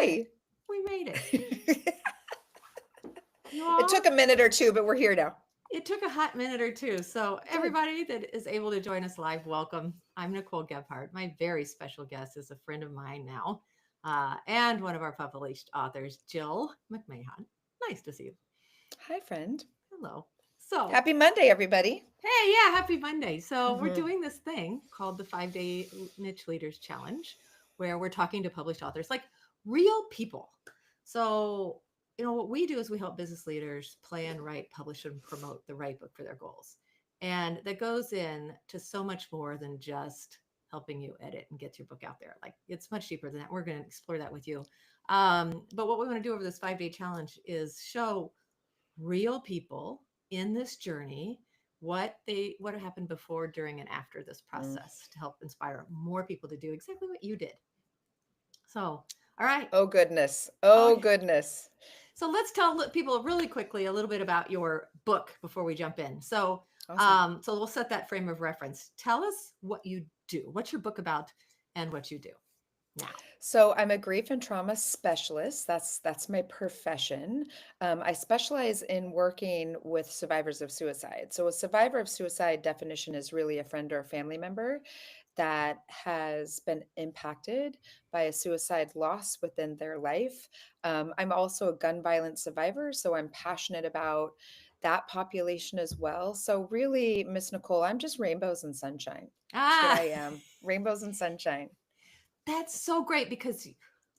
did it. Hi. We made it. It You all, took a minute or two, but we're here now. it took a hot minute or two. So, Good. everybody that is able to join us live, welcome. I'm Nicole Gebhardt. My very special guest is a friend of mine now, and one of our published authors, Jill McMahon. Nice to see you. Hi, friend. Hello. So, Happy Monday, everybody. hey, yeah, happy Monday. So, we're Hmm. doing this thing called the 5 Day Niche Leaders Challenge, where we're talking to published authors, like real people. So, what we do is we help business leaders plan, write, publish, and promote the right book for their goals. And that goes in to so much more than just helping you edit and get your book out there. Like, it's much deeper than that. We're going to explore that with you. But what we want to do over this 5 day challenge is show real people in this journey what happened before, during, and after this Mm. process to help inspire more people to do exactly what you did. So, all right. Oh, goodness. Oh, Okay. goodness. So let's tell people really quickly a little bit about your book before we jump in. So, Awesome. so we'll set that frame of reference. Tell us what you do. What's your book about, and what you do now? So I'm a grief and trauma specialist. That's my profession. I specialize in working with survivors of suicide. So a survivor of suicide definition is really a friend or a family member that has been impacted by a suicide loss within their life. I'm also a gun violence survivor, so I'm passionate about that population as well. So really, Miss Nicole, I'm just rainbows and sunshine. That's what Ah, I am. Rainbows and sunshine. that's so great because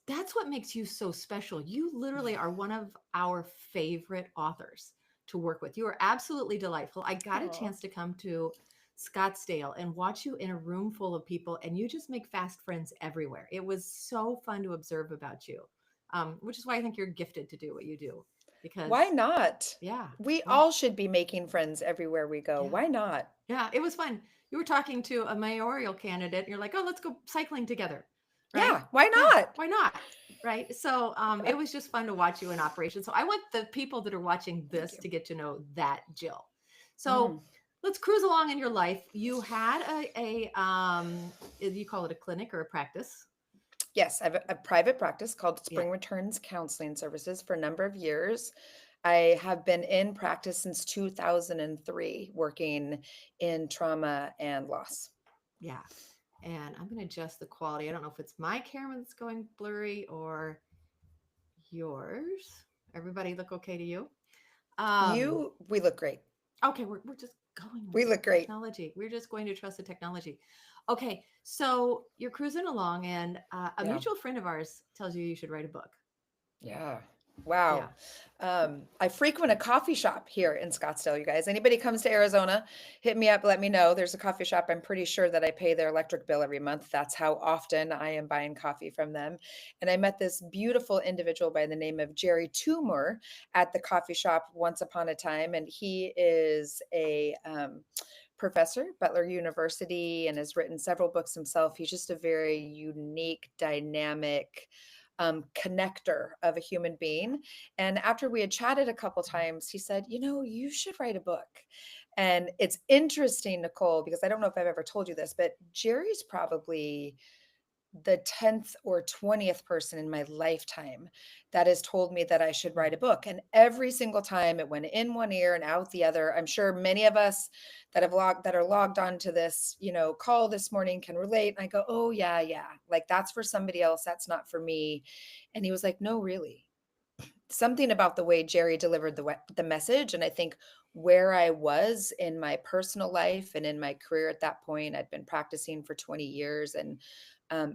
that's what makes you so special. You literally are one of our favorite authors to work with. You are absolutely delightful. I got a Oh, chance to come to Scottsdale and watch you in a room full of people, and you just make fast friends everywhere. It was so fun to observe about you, which is why I think you're gifted to do what you do. why Because, not? yeah, We yeah, all should be making friends everywhere we go. yeah. Why not? Yeah, it was fun. You were talking to a mayoral candidate, and you're like, "Oh, let's go cycling together," right? Yeah, why Yeah, not? why not? Right. So, it was just fun to watch you in operation. So, I want the people that are watching Thank this you. to get to know that Jill. So, Mhm. let's cruise along in your life. You had you call it a clinic or a practice? Yes, I have a private practice called Yeah. Spring Returns Counseling Services for a number of years. I have been in practice since 2003, working in trauma and loss. Yeah. And I'm going to adjust the quality. I don't know if it's my camera that's going blurry or yours. Everybody look okay to you? Um, We look great. Okay, we're just going with We the look great. technology. We're just going to trust the technology. Okay, so you're cruising along, and a Yeah. mutual friend of ours tells you should write a book. Yeah. Yeah. Wow. I frequent a coffee shop here in Scottsdale, you guys. Anybody comes to Arizona, hit me up, let me know. There's a coffee shop. I'm pretty sure that I pay their electric bill every month. That's how often I am buying coffee from them. And I met this beautiful individual by the name of Jerry Toomer at the coffee shop once upon a time. And he is a professor, Butler University, and has written several books himself. He's just a very unique, dynamic, connector of a human being. And after we had chatted a couple times, he said, you should write a book. And it's interesting, Nicole, because I don't know if I've ever told you this, but Jerry's probably the 10th or 20th person in my lifetime that has told me that I should write a book. And every single time it went in one ear and out the other. I'm sure many of us that are logged on to this, call this morning can relate. And I go, oh yeah, yeah. Like that's for somebody else. That's not for me. And he was like, no, really. Something about the way Jerry delivered the message. And I think where I was in my personal life and in my career at that point, I'd been practicing for 20 years and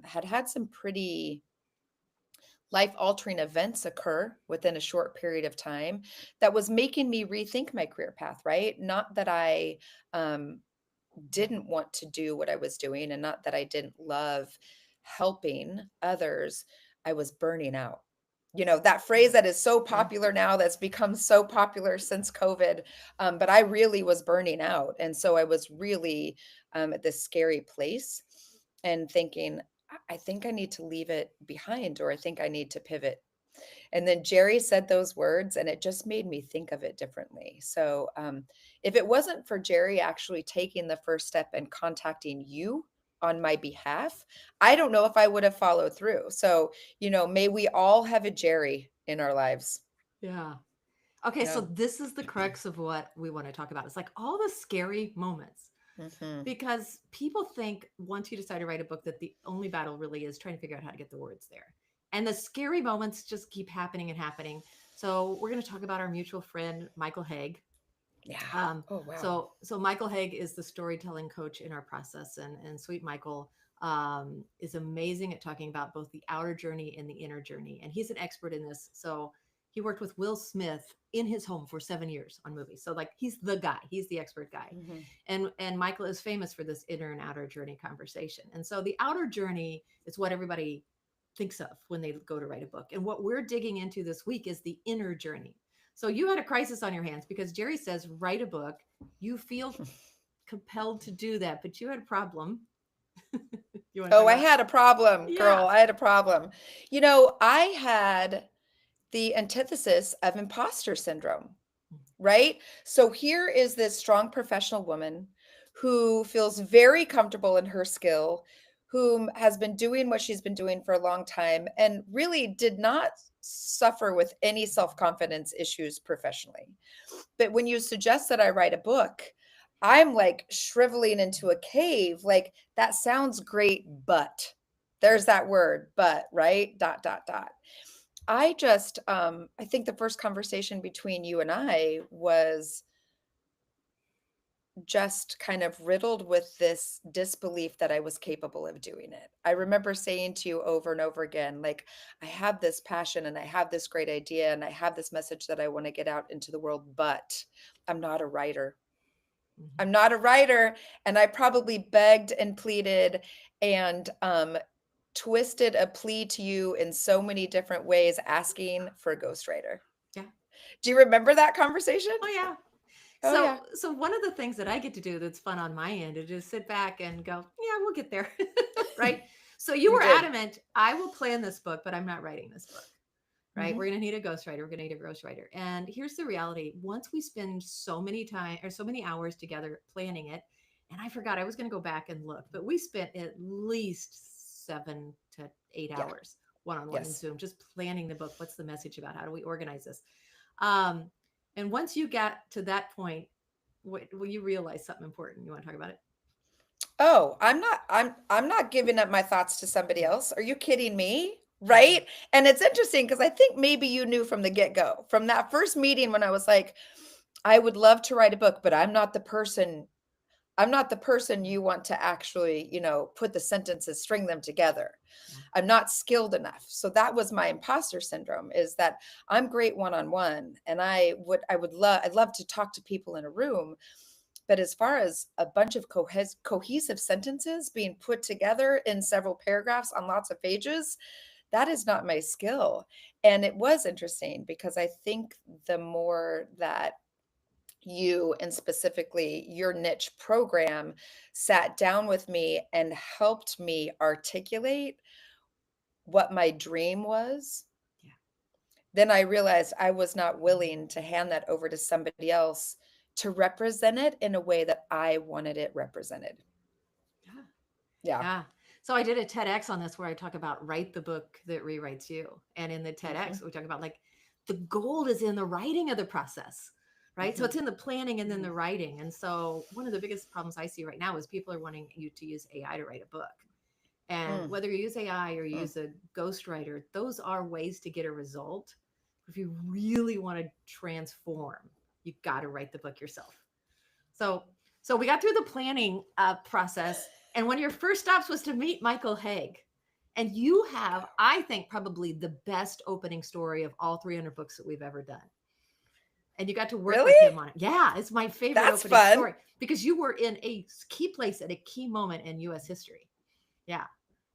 had had some pretty life altering events occur within a short period of time that was making me rethink my career path, right? Not that I um, didn't want to do what I was doing and not that I didn't love helping others. I was burning out. That phrase that is so Yeah. popular now, that's become so popular since COVID. But I really was burning out. And so I was really at this scary place and thinking, I think I need to leave it behind, or I think I need to pivot. And then Jerry said those words, and it just made me think of it differently. So, if it wasn't for Jerry actually taking the first step and contacting you on my behalf, I don't know if I would have followed through. So, may we all have a Jerry in our lives. Yeah. Okay, so Yeah. this is the crux of what we want to talk about. It's like all the scary moments Hmm. because people think once you decide to write a book that the only battle really is trying to figure out how to get the words there. And the scary moments just keep happening and happening. So we're going to talk about our mutual friend Michael Haig. Yeah. Um, Oh, wow. so Michael Haig is the storytelling coach in our process, and sweet Michael is amazing at talking about both the outer journey and the inner journey, and he's an expert in this. So he worked with Will Smith in his home for 7 years on movies. So like he's the guy, he's the expert guy, Hmm. and Michael is famous for this inner and outer journey conversation. And so the outer journey is what everybody thinks of when they go to write a book, and what we're digging into this week is the inner journey. So you had a crisis on your hands because Jerry says, write a book. You feel compelled to do that, but you had a problem. You want to talk Oh, I about it? had a problem, Yeah. girl. I had a problem. I had the antithesis of imposter syndrome, right? So here is this strong professional woman who feels very comfortable in her skill, whom has been doing what she's been doing for a long time and really did not suffer with any self-confidence issues professionally. But when you suggest that I write a book, I'm like shriveling into a cave. Like, that sounds great, but there's that word, but, right? Dot, dot, dot. I think the first conversation between you and I was just kind of riddled with this disbelief that I was capable of doing it. I remember saying to you over and over again, like, I have this passion and I have this great idea and I have this message that I want to get out into the world, but I'm not a writer. Mhm. I'm not a writer. And I probably begged and pleaded and twisted a plea to you in so many different ways, asking for a ghostwriter. Yeah. Do you remember that conversation? Oh, yeah. Oh, So, yeah. so one of the things that I get to do that's fun on my end is just sit back and go, yeah, we'll get there. Right. So you You were did. adamant, I will plan this book, but I'm not writing this book. Right. We're Hmm. going to need a ghostwriter. We're going to need a ghostwriter. And here's the reality. Once we spend so many time or so many hours together planning it, and I forgot I was going to go back and look, but we spent at least 7 to 8 Yeah. hours one-on-one in Yes. Zoom, just planning the book. What's the message about? How do we organize this? Um, and once you got to that point, will you realize something important? You want to talk about it? Oh, I'm not giving up my thoughts to somebody Yeah. else. Are you kidding me? Mhm. Right? And it's interesting because I think maybe you knew from the get-go, from that first meeting when I was like, I would love to write a book, but I'm not the person Yeah. you want to actually, put the sentences, string them together. Yeah. I'm not skilled enough. So that was my imposter syndrome, is that I'm great one-on-one and I'd love to talk to people in a room. But as far as a bunch of cohesive sentences being put together in several paragraphs on lots of pages, that is not my skill. And it was interesting because I think the more that you and specifically your niche program sat down with me and helped me articulate what my dream was, Yeah. then I realized I was not willing to hand that over to somebody else to represent it in a way that I wanted it represented. Yeah. Yeah. Yeah. So I did a TEDx on this where I talk about write the book that rewrites you. And in the Hmm. TEDx, we talk about like the gold is in the writing of the process, right? So Hmm. it's in the planning and then the writing. And so one of the biggest problems I see right now is people are wanting you to use AI to write a book. And Mm. whether you use AI or you Mm. use a ghostwriter, those are ways to get a result. If you really want to transform, you got to write the book yourself. So, so we got through the planning process, and one of your first stops was to meet Michael Haig. And you have, I think, probably the best opening story of all 300 books that we've ever done. And you got to work Really? with him on it. Yeah, it's my favorite That's opening fun. story because you were in a key place at a key moment in U.S. history. Yeah,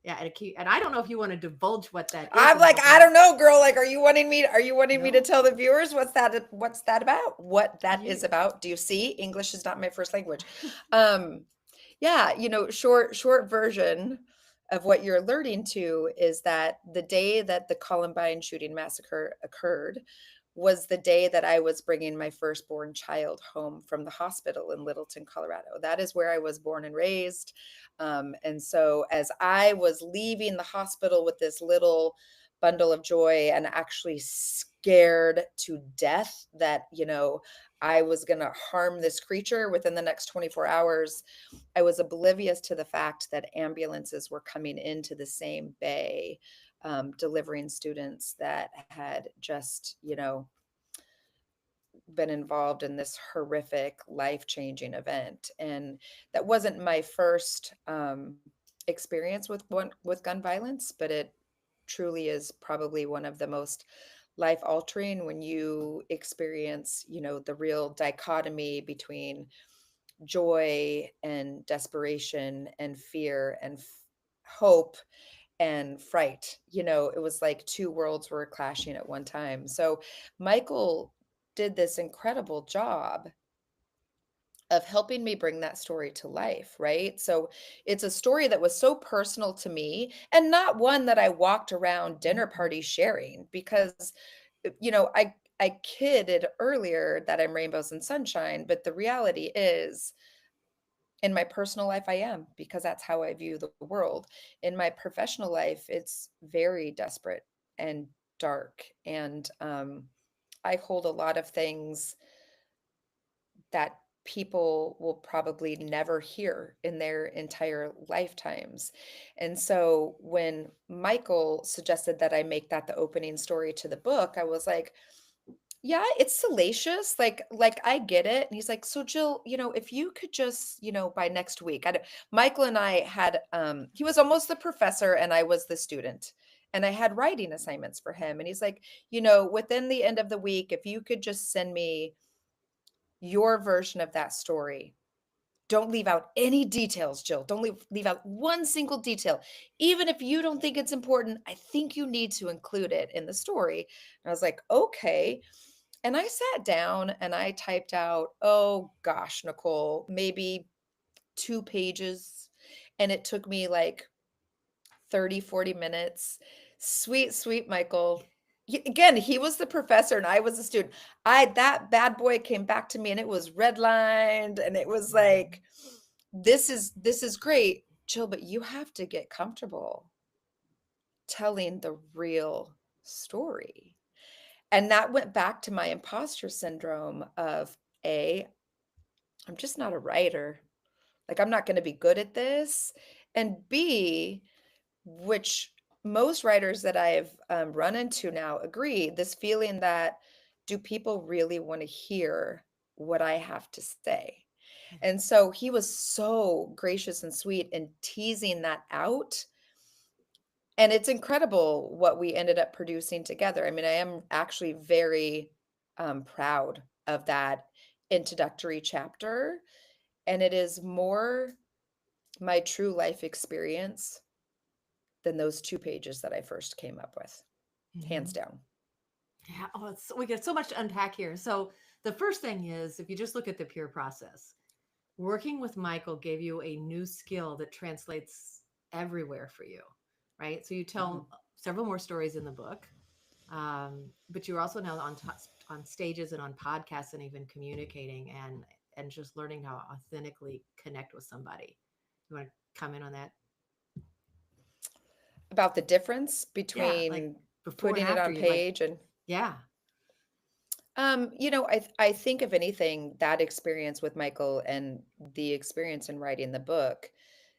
yeah, at a key. And I don't know if you want to divulge what that is I'm in the like, I opening. don't know, girl. Like, are you wanting me to No, tell the viewers what's that about? What that you. is about? Do you see? English is not my first language. Um, yeah, short version of what you're alerting to is that the day that the Columbine shooting massacre occurred, was the day that I was bringing my firstborn child home from the hospital in Littleton, Colorado. That is where I was born and raised. And so as I was leaving the hospital with this little bundle of joy and actually scared to death that, I was going to harm this creature within the next 24 hours, I was oblivious to the fact that ambulances were coming into the same bay, delivering students that had just, been involved in this horrific, life-changing event. And that wasn't my first experience with gun violence, but it truly is probably one of the most life altering when you experience, the real dichotomy between joy and desperation and fear and hope and fright. It was like two worlds were clashing at one time. So Michael did this incredible job of helping me bring that story to life, right? So it's a story that was so personal to me and not one that I walked around dinner Mhm. parties sharing because I kidded earlier that I'm rainbows and sunshine, but the reality is in my personal life, I am because that's how I view the world. In my professional life, it's very desperate and dark. And I hold a lot of things that people will probably never hear in their entire lifetimes. And so when Michael suggested that I make that the opening story to the book, I was like, yeah, it's salacious, like, I get it, and he's like, "So, Jill, if you could just, by next week," Michael and I had, he was almost the professor and I was the student, and I had writing assignments for him, and he's like, "Within the end of the week, if you could just send me your version of that story. Don't leave out any details, Jill. Don't leave out one single detail. Even if you don't think it's important, I think you need to include it in the story." And I was like, "Okay." And I sat down and I typed out, oh gosh, Nicole, maybe 2 pages. And it took me like 30, 40 minutes. Sweet, sweet Michael. Again, he was the professor and I was a student. That bad boy came back to me and it was redlined and it was Mhm. like, this is great, Jill, but you have to get comfortable telling the real story. And that went back to my imposter syndrome of A, I'm just not a writer. Like, I'm not going to be good at this. And B, which most writers that I've run into now agree, this feeling that do people really want to hear what I have to say? Yeah. And so he was so gracious and sweet in teasing that out. And it's incredible what we ended up producing together. I mean, I am actually very proud of that introductory chapter. And it is more my true life experience than those 2 pages that I first came up with, hands Mhm. down. Yeah. Oh, we get so much to unpack here. So the first thing is, if you just look at the pure process, working with Michael gave you a new skill that translates everywhere for you, right? So you Mhm. tell several more stories in the book, but you're also now on stages and on podcasts and even communicating and just learning how authentically connect with somebody. You want to comment on that? About the difference Yeah, like between before and putting it after on you like, page and yeah. I think if anything, that experience with Michael and the experience in writing the book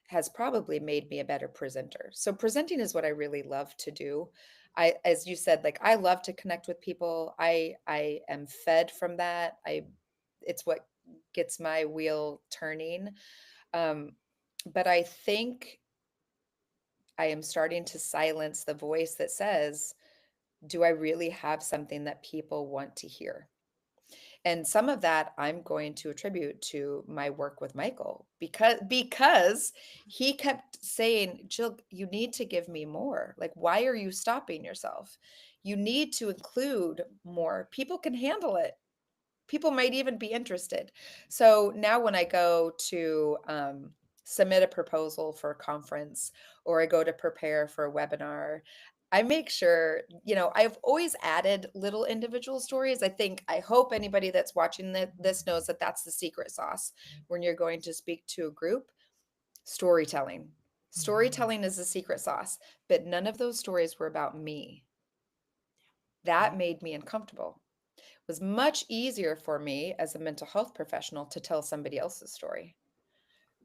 has probably made me a better presenter. So presenting is what I really love to do. As you said, like I love to connect with people. I am fed from that. It's what gets my wheel turning. Um, but I think I am starting to silence the voice that says, do I really have something that people want to hear? And some of that I'm going to attribute to my work with Michael because he kept saying, "Jill, you need to give me more. Like, why are you stopping yourself? You need to include more. People can handle it. People might even be interested." So now when I go to submit a proposal for a conference or I go to prepare for a webinar, I make sure, I've always added little individual stories. I hope anybody that's watching this knows that that's the secret sauce when you're going to speak to a group. Storytelling. Mhm. Storytelling is the secret sauce, but none of those stories were about me. Yeah. That made me uncomfortable. It was much easier for me as a mental health professional to tell somebody else's story,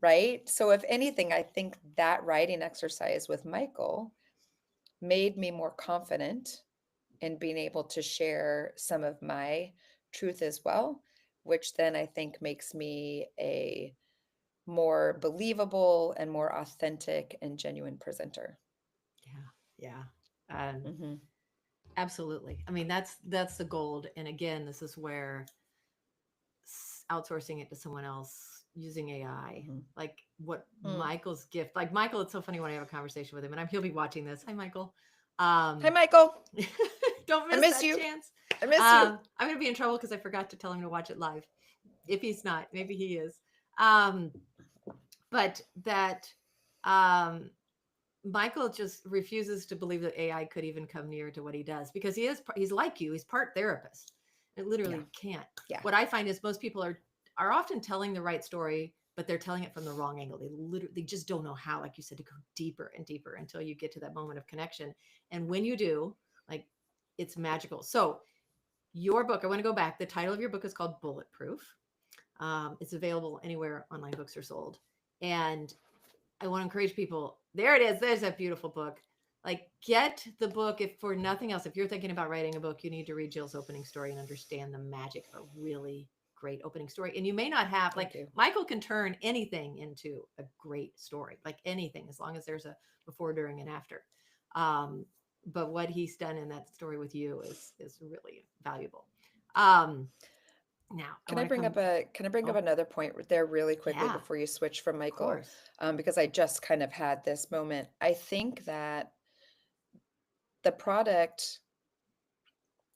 right? So if anything, I think that writing exercise with Michael made me more confident in being able to share some of my truth as well, which then I think makes me a more believable and more authentic and genuine presenter. Yeah. Yeah. Hmm. Absolutely. I mean, that's the gold. And again, this is where outsourcing it to someone else using AI, Hmm. like what Mm. Michael's gift. Like Michael, it's so funny when I have a conversation with him, and he'll be watching this. Hi, Michael. Hi, Um, Michael. don't I miss miss that you. chance. I miss you. I'm gonna be in trouble because I forgot to tell him to watch it live. If he's not, maybe he is. Um, but that um, Michael just refuses to believe that AI could even come near to what he does because he's like you. He's part therapist. It Yeah. literally can't. Yeah. What I find is most people are often telling the right story, but they're telling it from the wrong angle. They just don't know how, like you said, to go deeper and deeper until you get to that moment of connection. And when you do, like it's magical. So your book, I want to go back. The title of your book is called Bulletproof. It's available anywhere online books are sold. And I want to encourage people. There it is. There's a beautiful book. Like, get the book if for nothing else. If you're thinking about writing a book, you need to read Jill's opening story and understand the magic of a really great opening story. And you may not have, like, Thank you. Michael can turn anything into a great story, like anything, as long as there's a before, during, and after. Um, but what he's done in that story with you is really valuable. Um, Now I Can I want to bring come. up a can I bring up Oh, another point there really quickly yeah, before you switch from of Michael? course. Because I just kind of had this moment. I think that the product,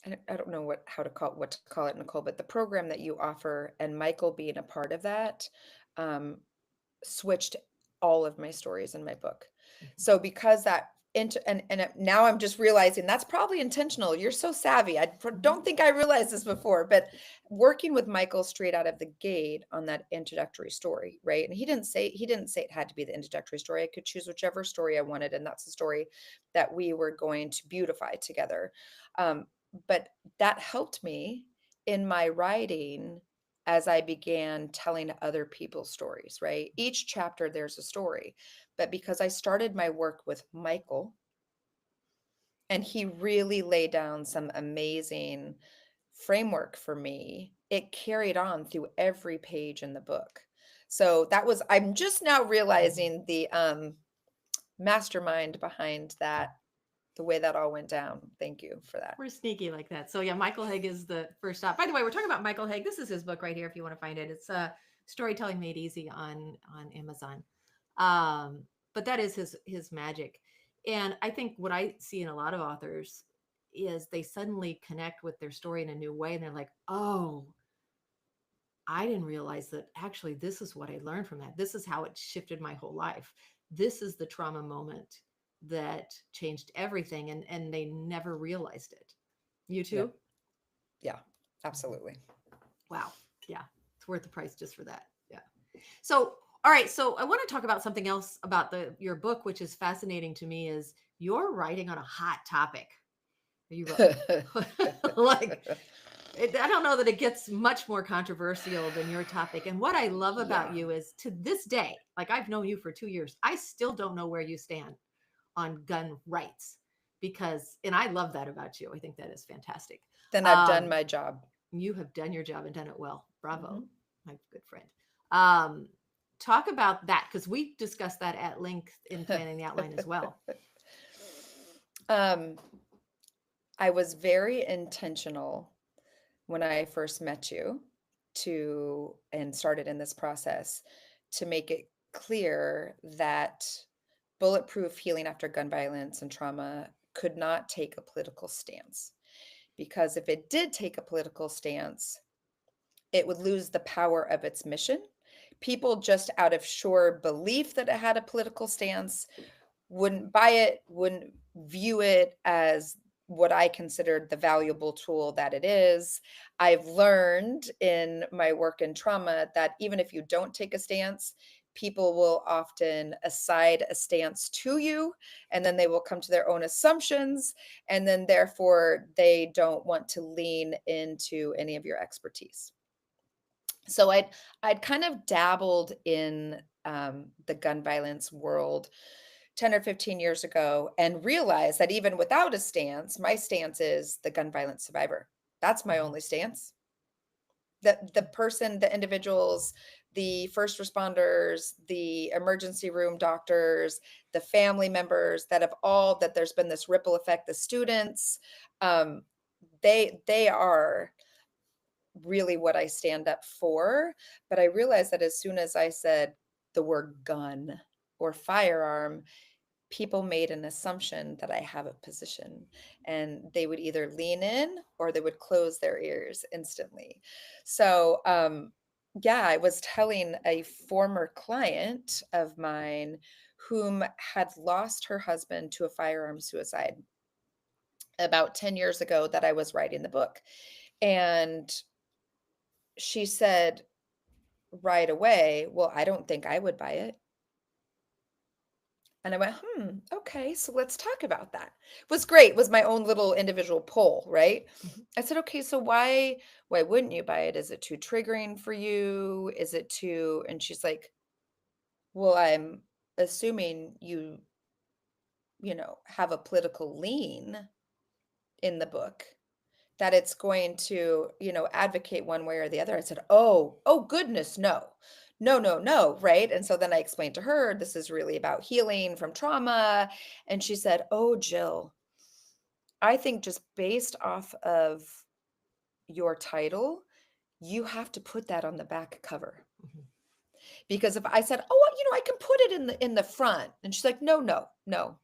I don't know what to call it, Nicole, but the program that you offer and Michael being a part of that, um, switched all of my stories in my book. Mhm. So because that into and now I'm just realizing that's probably intentional. You're so savvy. I don't Mhm. think I realized this before, but working with Michael straight out of the gate on that introductory story, right? And he didn't say it had to be the introductory story. I could choose whichever story I wanted, and that's the story that we were going to beautify together. But that helped me in my writing as I began telling other people's stories, right? Each chapter, there's a story. But because I started my work with Michael, and he really laid down some amazing framework for me, it carried on through every page in the book. So I'm just now Mhm. realizing the mastermind behind that, the way that all went down. Thank you for that. We're sneaky like that. So yeah, Michael Haig is the first stop. By the way, we're talking about Michael Haig. This is his book right here if you want to find it. It's Storytelling Made Easy on Amazon. Um, but that is his magic. And I think what I see in a lot of authors is they suddenly connect with their story in a new way and they're like, "Oh, I didn't realize that actually this is what I learned from that. This is how it shifted my whole life. This is the trauma moment that changed everything." And they never realized it. You too? Yep. Yeah, Mhm. absolutely. Wow. Yeah. It's worth the price just for that. Yeah. So, all right. So I want to talk about something else about your book, which is fascinating to me is you're writing on a hot topic. You wrote like I don't know that it gets much more controversial than your topic. And what I love about Yeah. you is to this day, like I've known you for 2 years, I still don't know where you stand on gun rights and I love that about you. I think that is fantastic. Then I've done Um, my job. you have done your job and done it well. Bravo, Mhm. my good friend. Um, Talk about that because we discussed that at length in planning the outline as well. Um, I was very intentional when I first met you and started in this process to make it clear that bulletproof healing after gun violence and trauma could not take a political stance. Because if it did take a political stance, it would lose the power of its mission. People just out of sure belief that it had a political stance wouldn't buy it, wouldn't view it as what I considered the valuable tool that it is. I've learned in my work in trauma that even if you don't take a stance, people will often aside a stance to you, and then they will come to their own assumptions, and then therefore they don't want to lean into any of your expertise. So I'd kind of dabbled in the gun violence world 10 or 15 years ago and realized that even without a stance, my stance is the gun violence survivor. That's my Mhm. only stance. The person, the individuals, the first responders, the emergency room doctors, the family members that have all that there's been this ripple effect, the students, um, they are really what I stand up for. But I realized that as soon as I said the word gun or firearm, people made an assumption that I have a position, and they would either lean in or they would close their ears instantly. So, yeah, I was telling a former client of mine whom had lost her husband to a firearm suicide about 10 years ago that I was writing the book. And she said right away, "Well, I don't think I would buy it." And I went, okay, so let's talk about that. It was great. It was my own little individual poll, right? Mhm. I said, okay, so why wouldn't you buy it? Is it too triggering for you? Is it too, and she's like, well, I'm assuming you have a political lean in the book, that it's going to, advocate one way or the other. I said, oh goodness, no. No, no, no, right? And so then I explained to her this is really about healing from trauma. And she said, "Oh, Jill, I think just based off of your title, you have to put that on the back cover." Mhm. Because if I said, "Oh, well, I can put it in the front." And she's like, "No, no, no.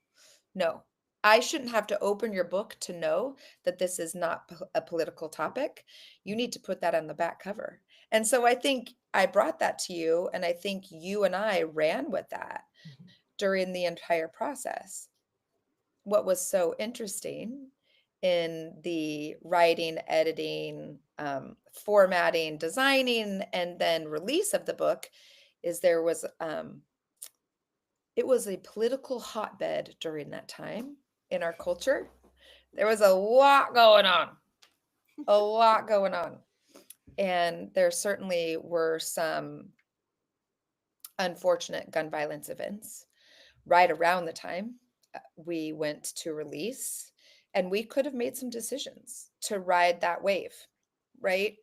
No, I shouldn't have to open your book to know that this is not a political topic. You need to put that on the back cover." And so I think I brought that to you, and I think you and I ran with that Mhm. during the entire process. What was so interesting in the writing, editing, formatting, designing, and then release of the book is it was a political hotbed during that time in our culture. There was a lot going on, a lot going on. And there certainly were some unfortunate gun violence events right around the time we went to release. And we could have made some decisions to ride that wave, right?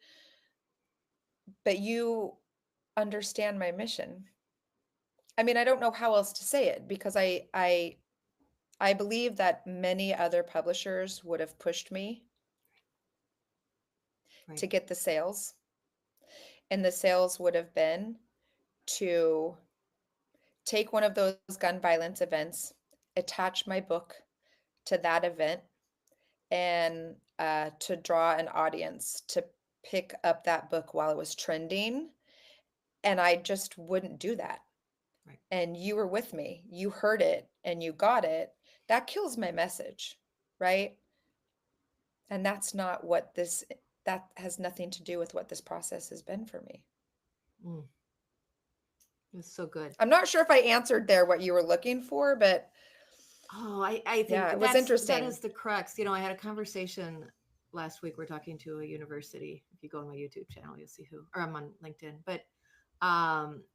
But you understand my mission. I mean, I don't know how else to say it because I believe that many other publishers would have pushed me Right. to get the sales, and the sales would have been to take one of those gun violence events, attach my book to that event, and to draw an audience to pick up that book while it was trending. And I just wouldn't do that. Right. And you were with me, you heard it, and you got it. That kills my message, right? And that has nothing to do with what this process has been for me. Mm. It's so good. I'm not sure if I answered there what you were looking for, but Oh, I yeah, think it was that interesting. is the crux. I had a conversation last week. We're talking to a university. If you go on my YouTube channel, you'll see who, or I'm on LinkedIn, but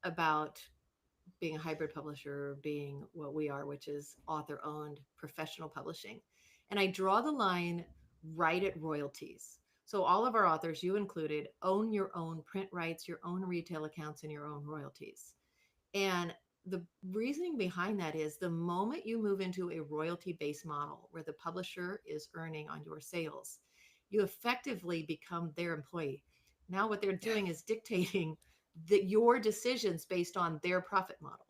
about being a hybrid publisher, being what we are, which is author owned professional publishing. And I draw the line right at royalties. So all of our authors, you included, own your own print rights, your own retail accounts, and your own royalties. And the reasoning behind that is the moment you move into a royalty based model where the publisher is earning on your sales, you effectively become their employee. Now, what they're Yeah, doing is dictating your decisions based on their profit model,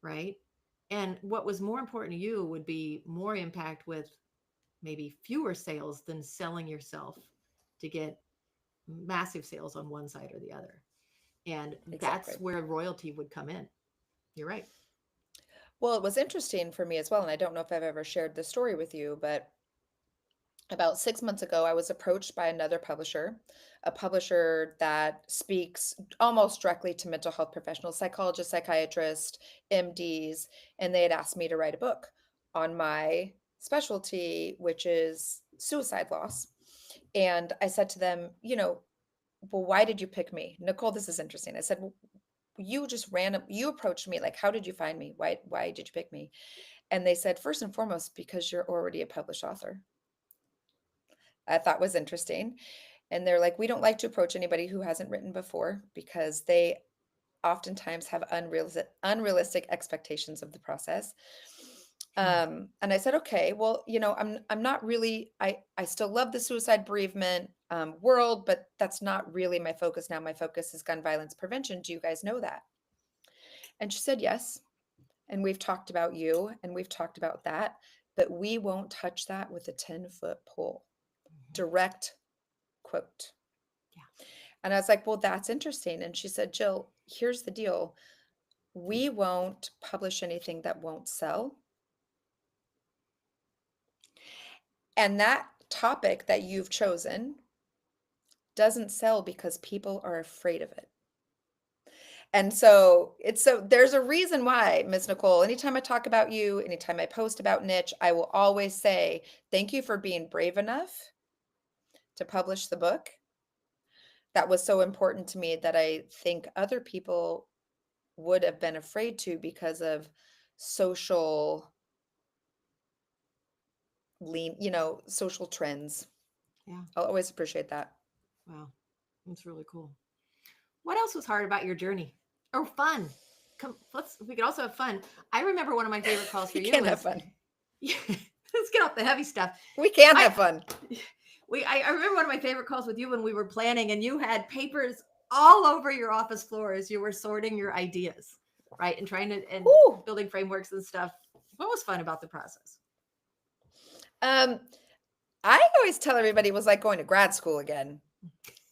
right? And what was more important to you would be more impact with maybe fewer sales than selling yourself to get massive sales on one side or the other. And exactly. that's where royalty would come in. You're right. Well, it was interesting for me as well, and I don't know if I've ever shared this story with you, but about 6 months ago, I was approached by another publisher, a publisher that speaks almost directly to mental health professionals, psychologists, psychiatrists, MDs, and they had asked me to write a book on my specialty, which is suicide loss. And I said to them, well, why did you pick me? Nicole, this is interesting. I said, well, you approached me. Like, how did you find me? Why did you pick me? And they said, first and foremost, because you're already a published author. I thought was interesting. And they're like, we don't like to approach anybody who hasn't written before because they oftentimes have unrealistic expectations of the process. Yeah. And I said, okay, well, I'm not really, I still love the suicide bereavement world, but that's not really my focus now. My focus is gun violence prevention. Do you guys know that? And she said, yes. And we've talked about you and we've talked about that, but we won't touch that with a 10-foot pole. Mhm. Direct quote. Yeah. And I was like, well, that's interesting. And she said, Jill, here's the deal. We won't publish anything that won't sell. And that topic that you've chosen doesn't sell because people are afraid of it. And so there's a reason why, Miss Nicole, anytime I talk about you, anytime I post about niche, I will always say, thank you for being brave enough to publish the book. That was so important to me that I think other people would have been afraid to because of social social trends. Yeah. I'll always appreciate that. Wow. That's really cool. What else was hard about your journey or fun? Come, we could also have fun. I remember one of my favorite calls for We you can have was, fun. yeah, let's get off the heavy stuff. We can I, have fun. I remember one of my favorite calls with you when we were planning and you had papers all over your office floor as you were sorting your ideas, right? And trying to, and Woo. building frameworks and stuff. What was fun about the process? Um, I always tell everybody it was like going to grad school again.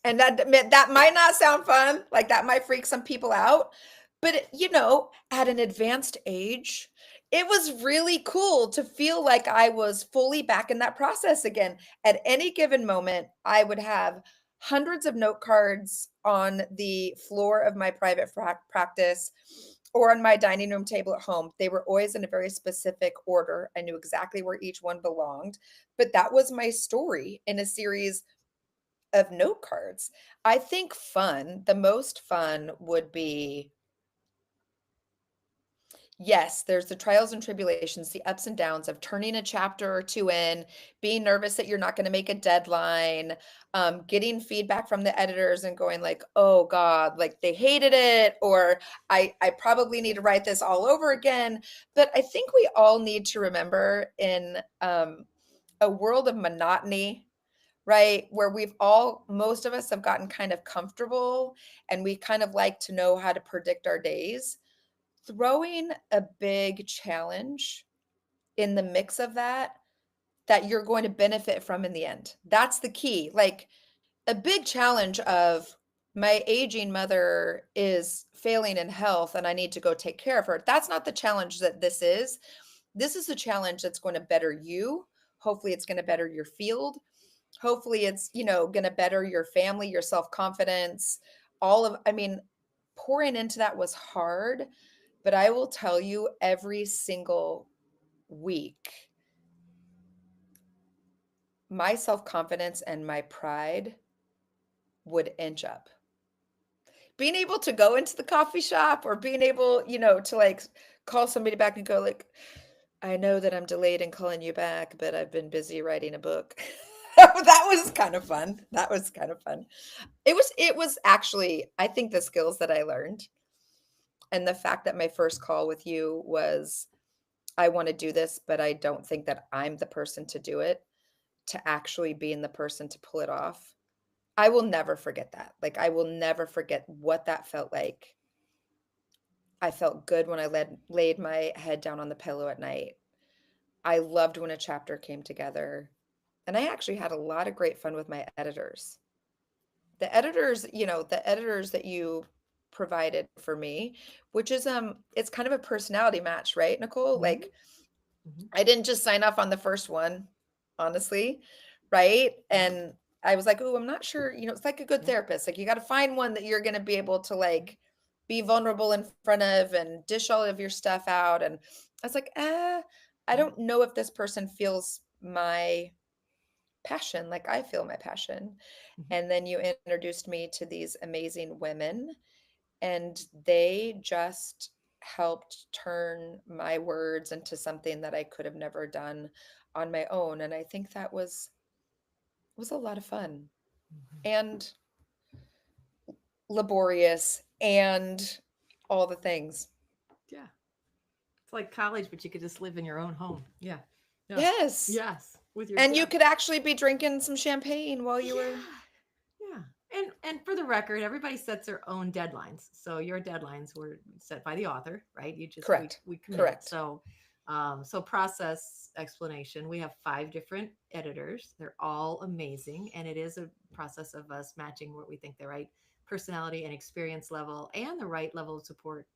And that might not sound fun, like that might freak some people out, but at an advanced age, it was really cool to feel like I was fully back in that process again. At any given moment, I would have hundreds of note cards on the floor of my private practice or on my dining room table at home. They were always in a very specific order. I knew exactly where each one belonged, but that was my story in a series of note cards. I think the most fun would be, yes, there's the trials and tribulations, the ups and downs of turning a chapter or two in, being nervous that you're not going to make a deadline, getting feedback from the editors and going like, oh God, like they hated it, or I probably need to write this all over again. But I think we all need to remember in a world of monotony, right? Where most of us have gotten kind of comfortable and we kind of like to know how to predict our days. Throwing a big challenge in the mix of that you're going to benefit from in the end. That's the key. Like a big challenge of my aging mother is failing in health and I need to go take care of her. That's not the challenge that this is. This is a challenge that's going to better you. Hopefully, it's going to better your field. Hopefully it's going to better your family, your self-confidence. I mean, pouring into that was hard, but I will tell you, every single week my self-confidence and my pride would inch up. Being able to go into the coffee shop or being able to like call somebody back and go like, I know that I'm delayed in calling you back, but I've been busy writing a book. That was kind of fun. That was kind of fun. It was actually, I think, the skills that I learned and the fact that my first call with you was, I want to do this, but I don't think that I'm the person to do it, to actually being the person to pull it off. I will never forget that. Like, I will never forget what that felt like. I felt good when I laid my head down on the pillow at night. I loved when a chapter came together. And I actually had a lot of great fun with my editors. The editors that you provided for me, which is it's kind of a personality match, right, Nicole? Mhm, Like mhm, I didn't just sign off on the first one, honestly, right? yeah, And I was like, "Oh, I'm not sure." It's like a good yeah, therapist. Like you got to find one that you're going to be able to yeah, like be vulnerable in front of and dish all of your stuff out. And I was like, I yeah, don't know if this person feels my passion like I feel my passion. mhm, And then you introduced me to these amazing women, and they just helped turn my words into something that I could have never done on my own. And I think that was a lot of fun mhm. and laborious and all the things. Yeah. It's like college, but you could just live in your own home. Yeah. Yeah. Yes. Yes. With your And you kids. could actually be drinking some champagne while you were. Yeah. Yeah. And for the record, everybody sets their own deadlines. So your deadlines were set by the author, right? You just Correct. we commit. Correct. So process explanation. We have 5 different editors. They're all amazing, and it is a process of us matching what we think the right personality and experience level and the right level of support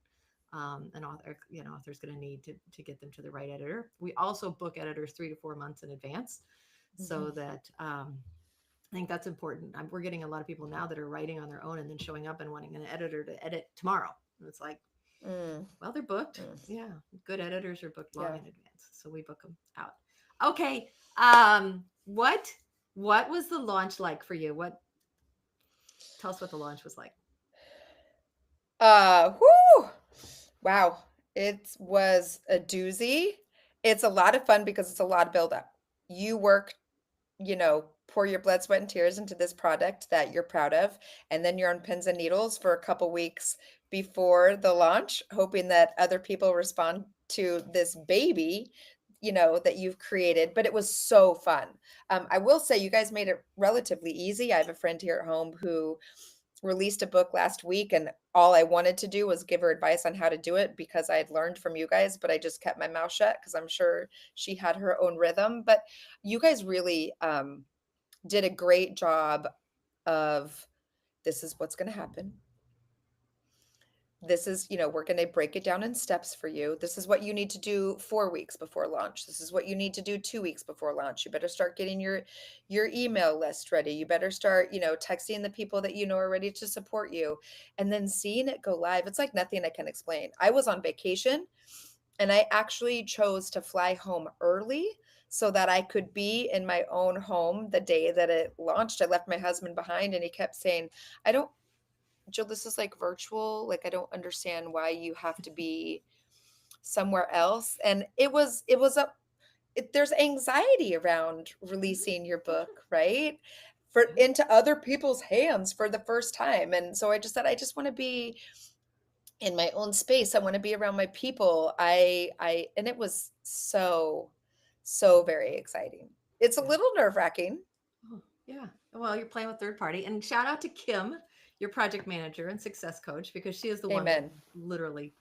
an author author's going to need to get them to the right editor. We also book editors 3 to 4 months in advance, Mhm. so that I think that's important. We're getting a lot of people now that are writing on their own and then showing up and wanting an editor to edit tomorrow. And it's like, Mm, well, they're booked. mm, Yeah, good editors are booked long yeah. in advance, so we book them out. Okay, what was the launch like for you? What Tell us what the launch was like. Whoo! Wow. It was a doozy. It's a lot of fun because it's a lot of buildup. You work, pour your blood, sweat, and tears into this product that you're proud of, and then you're on pins and needles for a couple weeks before the launch, hoping that other people respond to this baby, that you've created. But it was so fun. I will say you guys made it relatively easy. I have a friend here at home who released a book last week, and all I wanted to do was give her advice on how to do it because I had learned from you guys, but I just kept my mouth shut because I'm sure she had her own rhythm. But you guys really did a great job of, this is what's going to happen. This is, we're going to break it down in steps for you. This is what you need to do 4 weeks before launch. This is what you need to do 2 weeks before launch. You better start getting your email list ready. You better start, texting the people that you know are ready to support you, and then seeing it go live. It's like nothing I can explain. I was on vacation, and I actually chose to fly home early so that I could be in my own home the day that it launched. I left my husband behind, and he kept saying, I don't Jill, this is like virtual. Like, I don't understand why you have to be somewhere else. And there's anxiety around releasing your book, right? For Yeah. into other people's hands for the first time. And so I just said, I just want to be in my own space. I want to be around my people. And it was so, so very exciting. It's a Yeah. little nerve wracking. Oh, yeah. Well, you're playing with third party. And shout out to Kim, your project manager and success coach, because she is the one that Amen. literally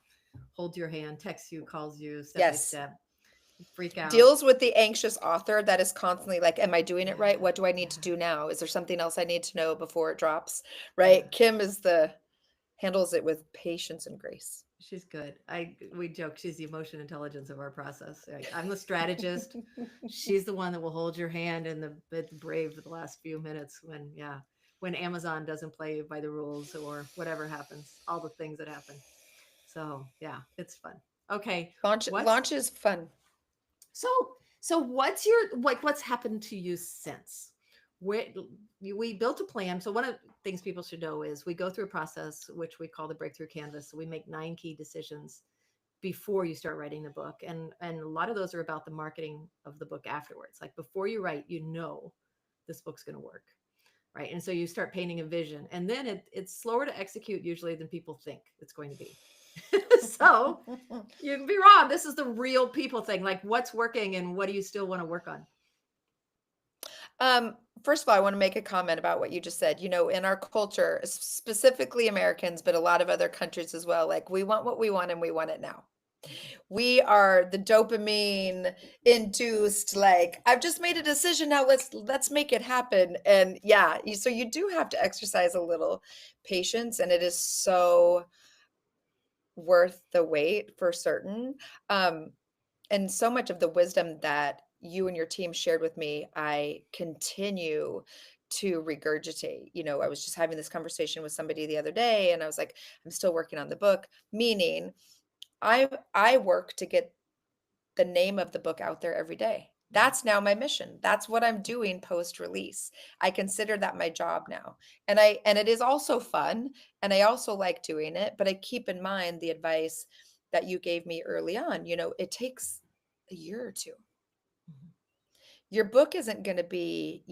holds your hand, texts you, calls you step by Yes. step. You freak out. Deals with the anxious author that is constantly like, am I doing Yeah. it right? What do I need to Yeah. do now? Is there something else I need to know before it drops? Yeah. Right? Kim is the handles it with patience and grace. She's good. We joke she's the emotion intelligence of our process. I'm the strategist. She's the one that will hold your hand in the brave for the last few minutes when Amazon doesn't play by the rules or whatever happens, all the things that happen. So yeah, it's fun. Okay, what's Launch is fun. so what's your what's happened to you since? Where we built a plan. So one of the things people should know is we go through a process which we call the breakthrough canvas. So we make 9 key decisions before you start writing the book, and a lot of those are about the marketing of the book afterwards. Like before you write, this book's going to work, right? And so you start painting a vision, and then it's slower to execute usually than people think it's going to be. So you can be wrong. This is the real people thing. Like what's working and what do you still want to work on? First of all, I want to make a comment about what you just said. In our culture, specifically Americans, but a lot of other countries as well, like we want what we want and we want it now. We are the dopamine induced, like, I've just made a decision now, let's make it happen. And yeah, so you do have to exercise a little patience, and it is so worth the wait for certain. Um, and so much of the wisdom that you and your team shared with me, I continue to regurgitate. I was just having this conversation with somebody the other day, and I was like, I'm still working on the book, meaning I work to get the name of the book out there every day. That's now my mission. That's what I'm doing post release. I consider that my job now. And it is also fun, and I also like doing it, but I keep in mind the advice that you gave me early on. It takes a year or two. Mhm. Your book isn't going to be,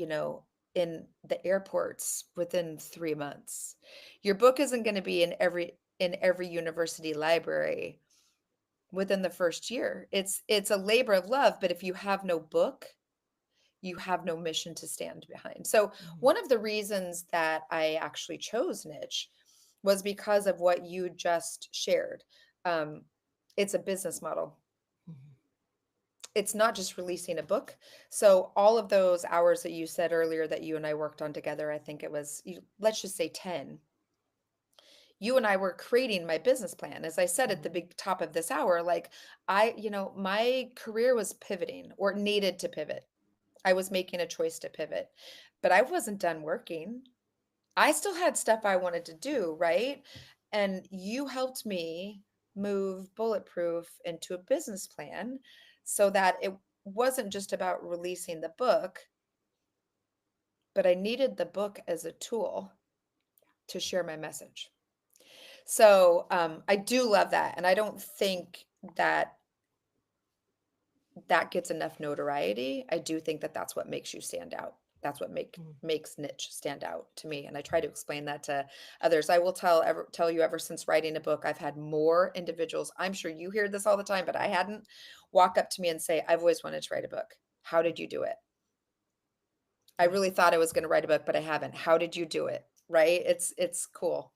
in the airports within 3 months. Your book isn't going to be in every university library within the first year. It's a labor of love, but if you have no book, you have no mission to stand behind. So Mhm. one of the reasons that I actually chose niche was because of what you just shared. Um, it's a business model. Mhm. It's not just releasing a book. So all of those hours that you said earlier that you and I worked on together, I think it was, let's just say 10, you and I were creating my business plan. As I said at the Mhm. big top of this hour, like my career was pivoting or needed to pivot. I was making a choice to pivot, but I wasn't done working. I still had stuff I wanted to do, right? And you helped me move Bulletproof into a business plan so that it wasn't just about releasing the book, but I needed the book as a tool to share my message. So I do love that. And I don't think that that gets enough notoriety. I do think that that's what makes you stand out. That's what Mhm. makes niche stand out to me. And I try to explain that to others. I will tell you, ever since writing a book, I've had more individuals. I'm sure you hear this all the time, but I hadn't walk up to me and say, I've always wanted to write a book. How did you do it? I Yeah. really thought I was going to write a book, but I haven't. How did you do it? Right? It's cool.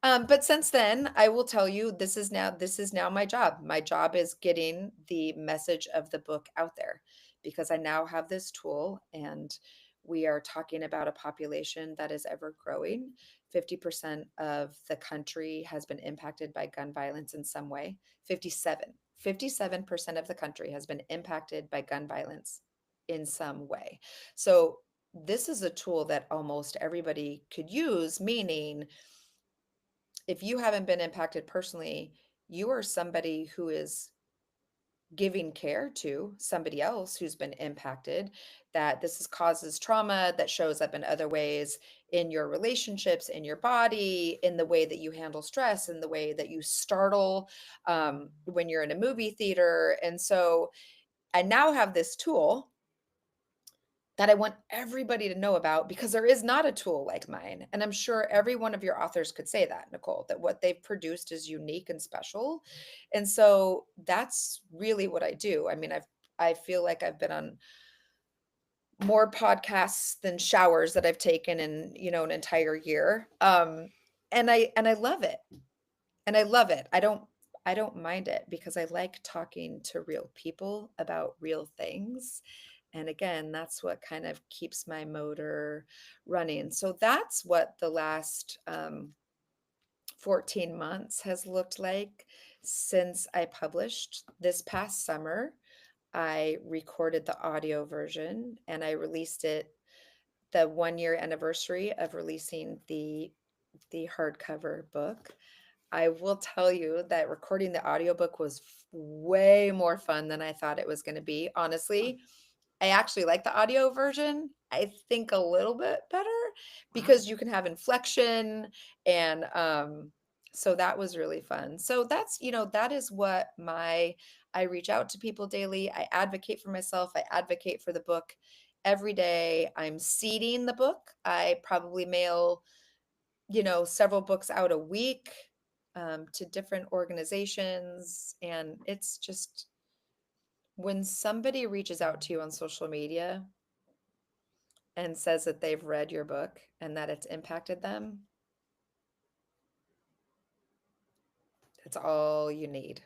But since then, I will tell you, this is now my job. My job is getting the message of the book out there because I now have this tool, and we are talking about a population that is ever growing. 50% of the country has been impacted by gun violence in some way. 57% of the country has been impacted by gun violence in some way. So this is a tool that almost everybody could use, meaning if you haven't been impacted personally, you are somebody who is giving care to somebody else who's been impacted, that this is causes trauma that shows up in other ways in your relationships, in your body, in the way that you handle stress, in the way that you startle when you're in a movie theater. And so I now have this tool that I want everybody to know about because there is not a tool like mine. And I'm sure every one of your authors could say that, Nicole, that what they've produced is unique and special. And so that's really what I do. I mean, I feel like I've been on more podcasts than showers that I've taken in, an entire year. And I love it. And I love it. I don't mind it because I like talking to real people about real things. And again, that's what kind of keeps my motor running. So that's what the last 14 months has looked like since I published this past summer. I recorded the audio version and I released it the 1 year anniversary of releasing the hardcover book. I will tell you that recording the audiobook was way more fun than I thought it was going to be. Honestly, I actually like the audio version. I think a little bit better Wow. because you can have inflection and so that was really fun. So that is what I reach out to people daily. I advocate for myself. I advocate for the book every day. I'm seeding the book. I probably mail several books out a week to different organizations. And it's just when somebody reaches out to you on social media and says that they've read your book and that it's impacted them, that's all you need.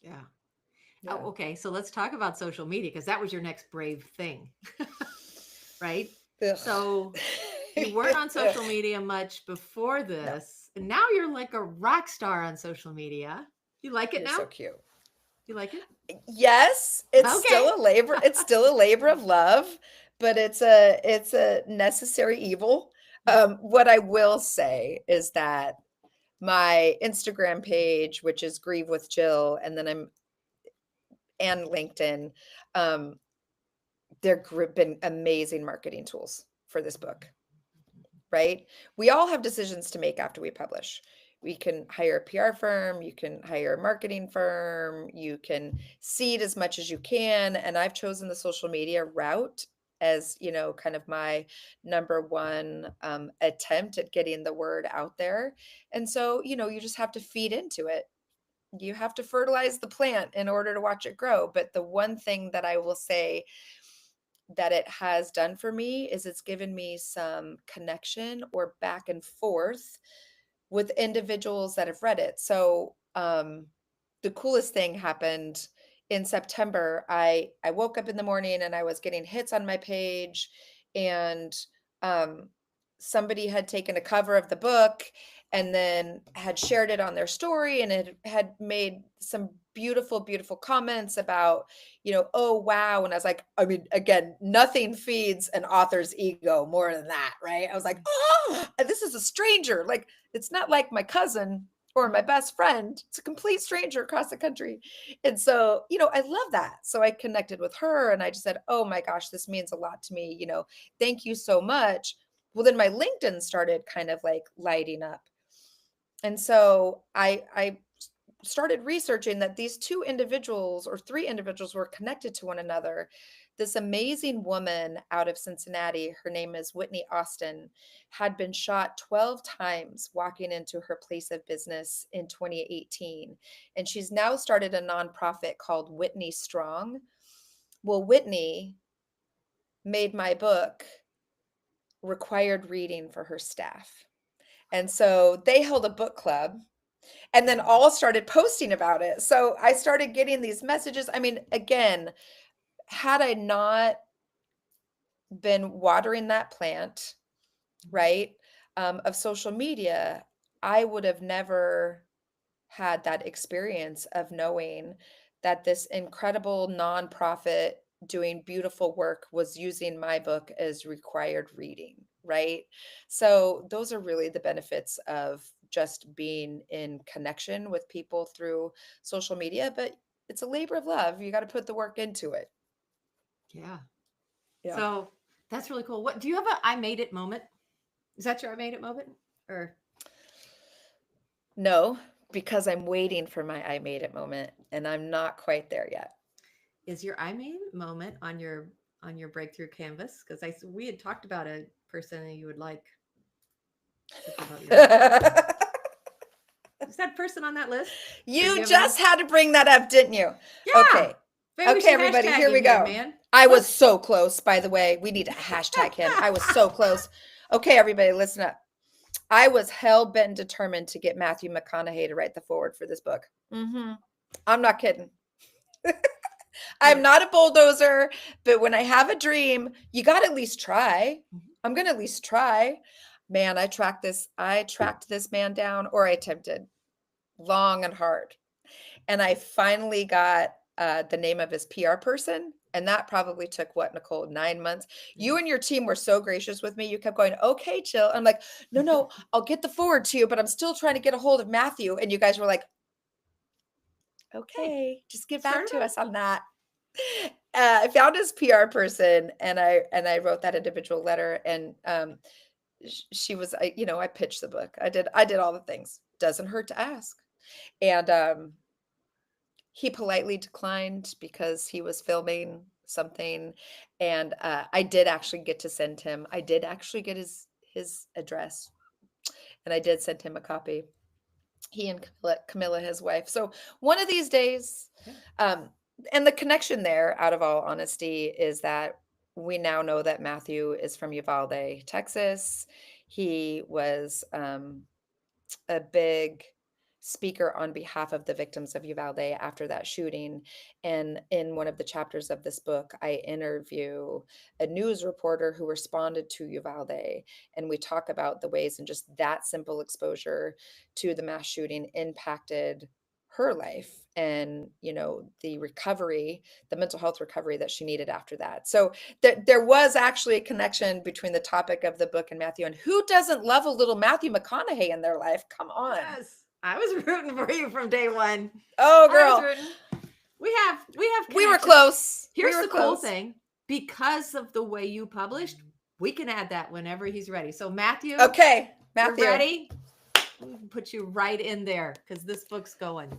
Yeah. Yeah. Oh, okay. So let's talk about social media because that was your next brave thing, right? Ugh. So you weren't on Ugh. social media much before No, this, and now you're like a rock star on social media. You like it you're now? so cute. You like it? Yes, Okay. it's still a labor of love, but it's a necessary evil. What I will say is that my Instagram page, which is Grieve with Jill, and then I'm and LinkedIn, um, been amazing marketing tools for this book, right? We all have decisions to make after we publish. We can hire a PR firm, you can hire a marketing firm, you can seed as much as you can. And I've chosen the social media route as, kind of my number one attempt at getting the word out there. And so, you just have to feed into it. You have to fertilize the plant in order to watch it grow. But the one thing that I will say that it has done for me is it's given me some connection or back and forth with individuals that have read it. So the coolest thing happened in September. I woke up in the morning and I was getting hits on my page, and um, somebody had taken a cover of the book and then had shared it on their story, and it had made some beautiful, beautiful comments about, oh wow. And I was like, I mean, again, nothing feeds an author's ego more than that, right? I was like, oh, this is a stranger. Like, it's not like my cousin or my best friend. It's a complete stranger across the country. And so, I love that. So I connected with her and I just said, oh my gosh, this means a lot to me. Thank you so much. Well, then my LinkedIn started kind of like lighting up. And so I started researching that these two individuals or three individuals were connected to one another. This amazing woman out of Cincinnati, her name is Whitney Austin, had been shot 12 times walking into her place of business in 2018. And she's now started a nonprofit called Whitney Strong. Well, Whitney made my book required reading for her staff. And so they held a book club and then all started posting about it. So I started getting these messages. I mean, again, had I not been watering that plant, right, of social media, I would have never had that experience of knowing that this incredible nonprofit doing beautiful work was using my book as required reading, right? So those are really the benefits of just being in connection with people through social media, but it's a labor of love. You got to put the work into it. Yeah. Yeah. So that's really cool. What do you have a I made it moment? Is that your I made it moment? Or No, because I'm waiting for my I made it moment and I'm not quite there yet. is your I made it moment on your breakthrough canvas? Because we had talked about a person that you would like to promote your book. Is that person on that list? Or do you You have another? just had to bring that up, didn't you? Yeah. Okay. Maybe we Okay, should everybody, hashtag here him we here, go. man. I was Let's so close, by the way. We need to hashtag him. I was so close. Okay, everybody, listen up. I was hell bent determined to get Matthew McConaughey to write the forward for this book. I'm not kidding. I'm yeah. not a bulldozer, but when I have a dream, you got to at least try. Mhm. I'm going to at least try. Man, I tracked this man down, or I attempted long and hard. And I finally got the name of his PR person. And that probably took what, Nicole, 9 months? Yeah. You and your team were so gracious with me. You kept going, okay, chill. I'm like, no, no, I'll get the forward to you, but I'm still trying to get a hold of Matthew. And you guys were like, Hey, okay, just get back start to it us on that. I found his PR person and I wrote that individual letter, and she was, I pitched the book. I did all the things. Doesn't hurt to ask. And he politely declined because he was filming something, and I did actually get to send him. I did actually get his address, and I did send him a copy. He and Camilla, his wife. So one of these days, Yeah. um, and the connection there, out of all honesty, is that we now know that Matthew is from Uvalde, Texas. He was a big speaker on behalf of the victims of Uvalde after that shooting. And in one of the chapters of this book, I interview a news reporter who responded to Uvalde. And we talk about the ways and just that simple exposure to the mass shooting impacted her life and, the recovery, the mental health recovery that she needed after that. So there was actually a connection between the topic of the book and Matthew. And who doesn't love a little Matthew McConaughey in their life? Come on. Yes. I was rooting for you from day one. Oh, I was girl. rooting. We have We were connections. close. Here's We were the cool close. thing. Because of the way you published, we can add that whenever he's ready. So Matthew, Okay, you're Matthew. ready? We can put you right in there because this book's going.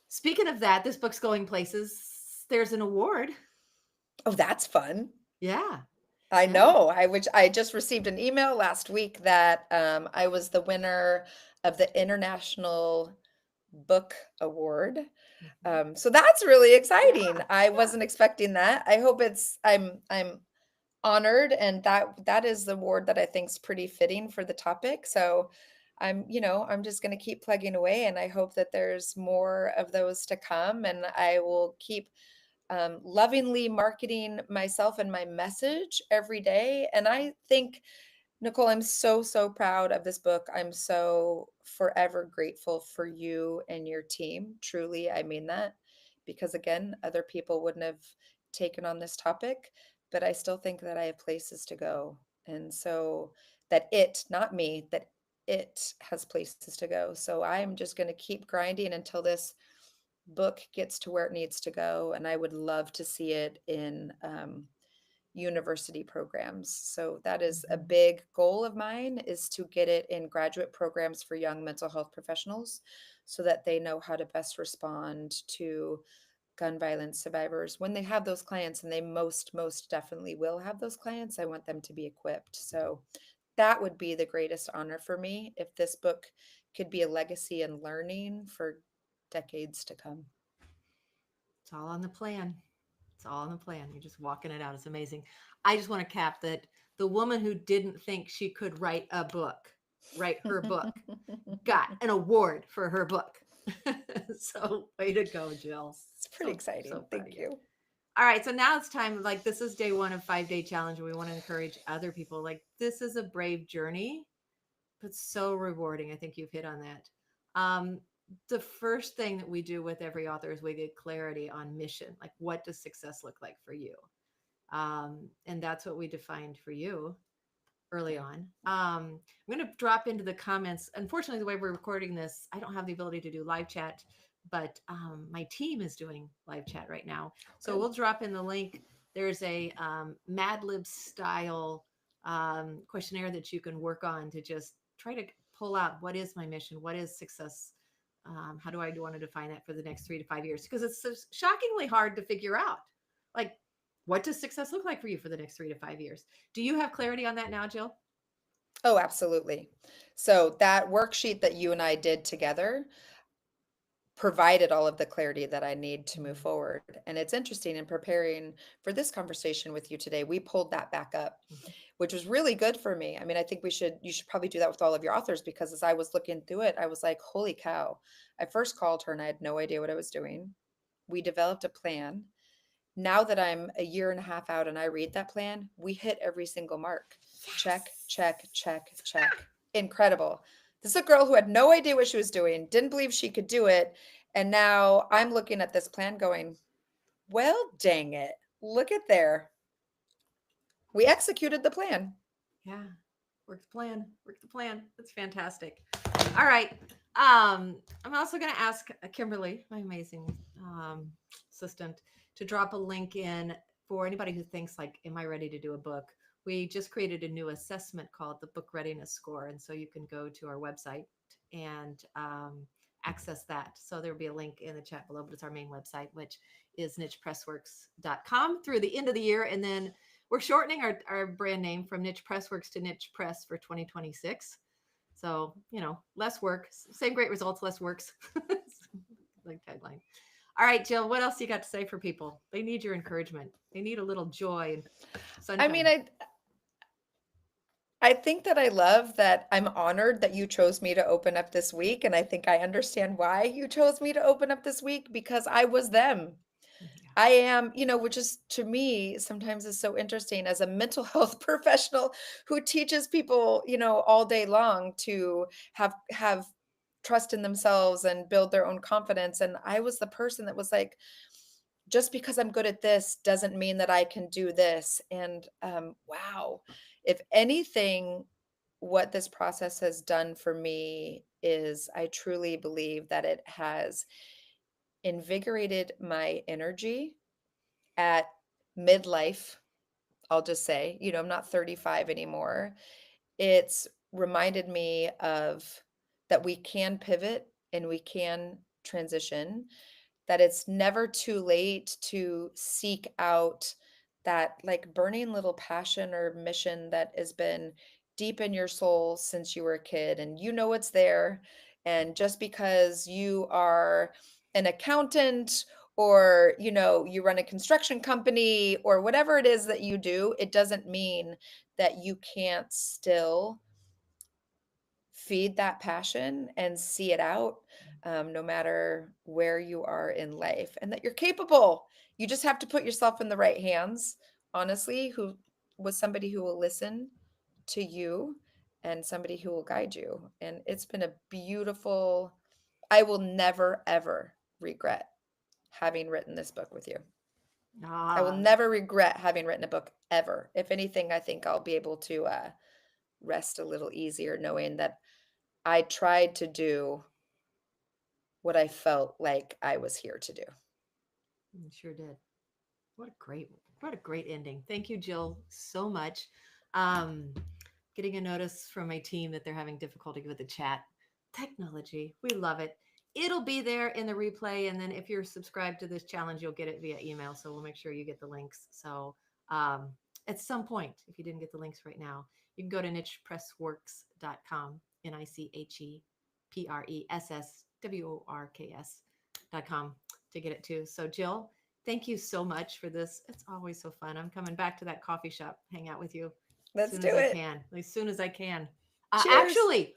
Speaking of that, this book's going places. There's an award. Oh, that's fun. Yeah. I know. I just received an email last week that I was the winner of the International Book Award. So that's really exciting. Yeah, I wasn't expecting that. I hope I'm honored, and that is the award that I think is pretty fitting for the topic. So I'm just going to keep plugging away, and I hope that there's more of those to come, and I will keep lovingly marketing myself and my message every day. And I think, Nicole, I'm so proud of this book. I'm so forever grateful for you and your team. Truly, I mean that, because again, other people wouldn't have taken on this topic, but I still think that I have places to go. And so not me, that it has places to go. So I'm just going to keep grinding until this book gets to where it needs to go. And I would love to see it in university programs. So that is a big goal of mine, is to get it in graduate programs for young mental health professionals so that they know how to best respond to gun violence survivors when they have those clients, and they most definitely will have those clients. I want them to be equipped. So that would be the greatest honor for me, if this book could be a legacy and learning for decades to come. it's all on the plan. It's all in the plan. You're just walking it out. It's amazing. I just want to cap that the woman who didn't think she could write her book, got an award for her book. So way to go, Jill. It's pretty So exciting. proud of Thank you. All right, so now it's time. Like, this is day one of 5-day challenge, and we want to encourage other people. Like, this is a brave journey, but so rewarding. I think you've hit on that. The first thing that we do with every author is we get clarity on mission. Like, what does success look like for you? And that's what we defined for you early on. I'm going to drop into the comments. Unfortunately, the way we're recording this, I don't have the ability to do live chat, but my team is doing live chat right now. So we'll drop in the link. There's a Mad Lib style questionnaire that you can work on to just try to pull out, what is my mission? What is success? How do I want to define that for the next 3 to 5 years? Because it's so shockingly hard to figure out. Like, what does success look like for you for the next 3 to 5 years? Do you have clarity on that now, Jill? Oh, absolutely. So that worksheet that you and I did together provided all of the clarity that I need to move forward. And it's interesting, in preparing for this conversation with you today, we pulled that back up, which was really good for me. I mean, I think you should probably do that with all of your authors, because as I was looking through it, I was like, holy cow. I first called her and I had no idea what I was doing. We developed a plan. Now that I'm a year and a half out and I read that plan, we hit every single mark. Check, check, check, check. Incredible. This is a girl who had no idea what she was doing, didn't believe she could do it. And now I'm looking at this plan going, well, dang it. Look at there. We executed the plan. Yeah. Work the plan. Work the plan. That's fantastic. All right. I'm also going to ask Kimberly, my amazing assistant, to drop a link in for anybody who thinks like, am I ready to do a book? We just created a new assessment called the Book Readiness Score. And so you can go to our website and access that. So there'll be a link in the chat below, but it's our main website, which is nichepressworks.com through the end of the year. And then we're shortening our brand name from Niche Pressworks to Niche Press for 2026. So, less work, same great results, less works. Like tagline. All right, Jill, what else you got to say for people? They need your encouragement. They need a little joy and sunshine. I mean, I think that I love that I'm honored that you chose me to open up this week. And I think I understand why you chose me to open up this week because I was them. Yeah. I am, which is to me sometimes is so interesting as a mental health professional who teaches people, all day long to have trust in themselves and build their own confidence. And I was the person that was like, just because I'm good at this doesn't mean that I can do this. And wow, if anything, what this process has done for me is I truly believe that it has invigorated my energy at midlife. I'll just say, I'm not 35 anymore. It's reminded me of that we can pivot and we can transition, that it's never too late to seek out that like burning little passion or mission that has been deep in your soul since you were a kid and it's there. And just because you are an accountant or you run a construction company or whatever it is that you do, it doesn't mean that you can't still feed that passion and see it out, no matter where you are in life, and that you're capable. You just have to put yourself in the right hands, honestly, who was somebody who will listen to you and somebody who will guide you. And it's been a beautiful, I will never, ever regret having written this book with you. I will Ah, never regret having written a book ever. If anything, I think I'll be able to rest a little easier knowing that I tried to do what I felt like I was here to do. you sure did. What a great ending. Thank you, Jill, so much. Um, Getting a notice from my team that they're having difficulty with the chat. Technology, we love it. It'll be there in the replay, and then if you're subscribed to this challenge, you'll get it via email. So we'll make sure you get the links. So um, at some point, if you didn't get the links right now, you can go to nichepressworks.com, nichepressworks.com to get it too. So Jill, thank you so much for this. It's always so fun. I'm coming back to that coffee shop, hang out with you as Let's soon do as I it. can. As soon as I can. Cheers. Actually,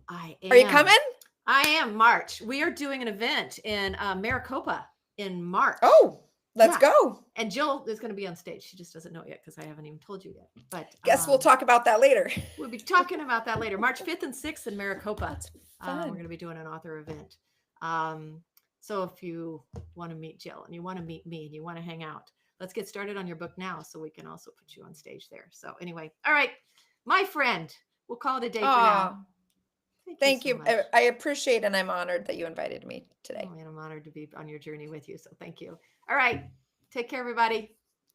I Are you am. coming? I am March. We are doing an event in Maricopa in March. Oh, let's Yeah. go. And Jill is going to be on stage. She just doesn't know it yet because I haven't even told you yet. But Guess we'll talk about that later. we'll be talking about that later. March 5th and 6th in Maricopa. That's We're fun. going to be doing an author event. So if you want to meet Jill and you want to meet me and you want to hang out, let's get started on your book now so we can also put you on stage there. So anyway, all right, my friend, we'll call it a day for now. Thank so you. much. I appreciate and I'm honored that you invited me today. Oh, and I'm honored to be on your journey with you. So thank you. All right. Take care, everybody.